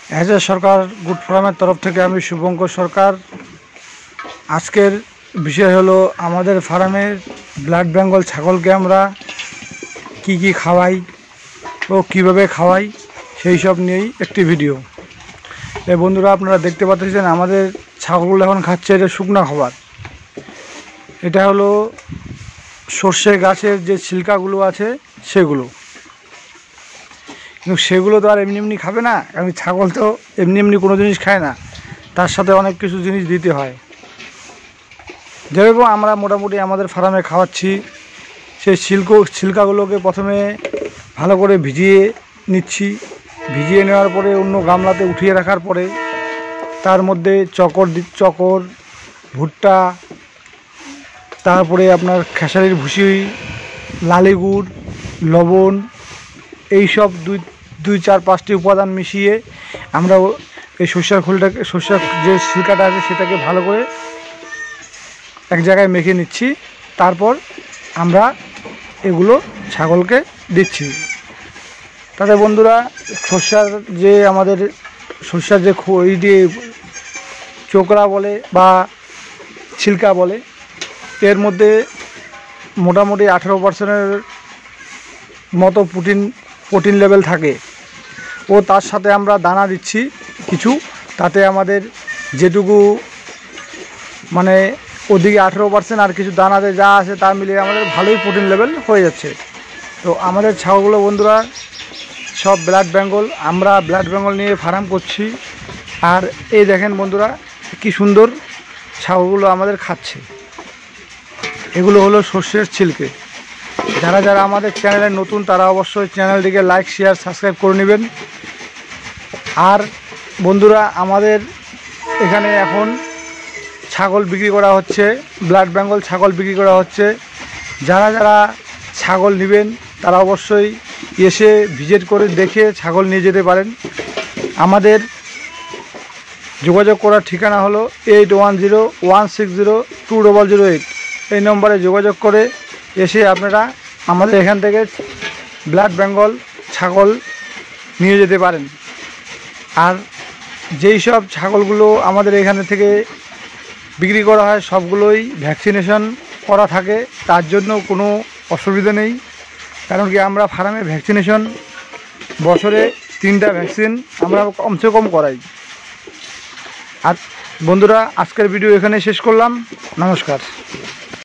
Age সরকার good ফার্মের তরফ থেকে আমি শুভঙ্কর সরকার। আজকের বিষয় হলো আমাদের ফার্মের ব্লাড বেঙ্গল ছাগলকে আমরা কি খাওয়াই ও কিভাবে খাওয়াই সেই সব নিয়েই একটি ভিডিও। এই বন্ধুরা, আপনারা দেখতে পাচ্ছেন আমাদের ছাগলগুলো এখন খাচ্ছে এটা শুকনো খাবার। এটা হলো সর্ষে গাছের যে ছিলকাগুলো আছে সেগুলো, কিন্তু সেগুলো তো আর এমনি এমনি খাবে না, কারণ ছাগল তো এমনি এমনি কোনো জিনিস খায় না, তার সাথে অনেক কিছু জিনিস দিতে হয়। যেরকম আমরা মোটামুটি আমাদের ফার্মে খাওয়াচ্ছি, সেই ছিলকাগুলোকে প্রথমে ভালো করে ভিজিয়ে নিচ্ছি। ভিজিয়ে নেওয়ার পরে অন্য গামলাতে উঠিয়ে রাখার পরে তার মধ্যে চকর, ভুট্টা, তারপরে আপনার খেসারির ভুসি, লালি গুড়, লবণ, এইসব দুই চার পাঁচটি উপাদান মিশিয়ে আমরা এই সর্ষার যে ছিলকাটা আছে সেটাকে ভালো করে এক জায়গায় মেখে নিচ্ছি। তারপর আমরা এগুলো ছাগলকে দিচ্ছি। তাতে বন্ধুরা, আমাদের সর্ষার যে চোকরা বলে বা ছিলকা বলে, এর মধ্যে মোটামুটি 18% মতো প্রোটিন লেভেল থাকে। ও তার সাথে আমরা দানা দিচ্ছি কিছু, তাতে আমাদের যেটুকু মানে ওদিকে 18% আর কিছু দানাতে যা আছে তা মিলিয়ে আমাদের ভালোই প্রোটিন লেভেল হয়ে যাচ্ছে। তো আমাদের ছাগলগুলো বন্ধুরা সব ব্লাড বেঙ্গল, আমরা ব্লাড বেঙ্গল নিয়ে ফার্ম করছি। আর এই দেখেন বন্ধুরা কি সুন্দর ছাগলগুলো আমাদের খাচ্ছে। এগুলো হলো সর্ষের ছিলকে। যারা আমাদের চ্যানেলে নতুন তারা অবশ্যই চ্যানেলটিকে লাইক, শেয়ার, সাবস্ক্রাইব করে নেবেন। আর বন্ধুরা, আমাদের এখানে এখন ছাগল বিক্রি করা হচ্ছে, ব্লাড বেঙ্গল ছাগল বিক্রি করা হচ্ছে। যারা ছাগল নেবেন তারা অবশ্যই এসে ভিজিট করে দেখে ছাগল নিয়ে যেতে পারেন। আমাদের যোগাযোগ করার ঠিকানা হলো 8101602008। এই নম্বরে যোগাযোগ করে এসে আপনারা আমাদের এখান থেকে ব্লাড বেঙ্গল ছাগল নিয়ে যেতে পারেন। আর যেই সব ছাগলগুলো আমাদের এখানে থেকে বিক্রি করা হয় সবগুলোই ভ্যাকসিনেশন করা থাকে, তার জন্য কোনো অসুবিধা নেই। কারণ কি, আমরা ফার্মে ভ্যাকসিনেশন বছরে 3টা ভ্যাকসিন আমরা কমসে কম করাই। আর বন্ধুরা, আজকের ভিডিও এখানে শেষ করলাম। নমস্কার।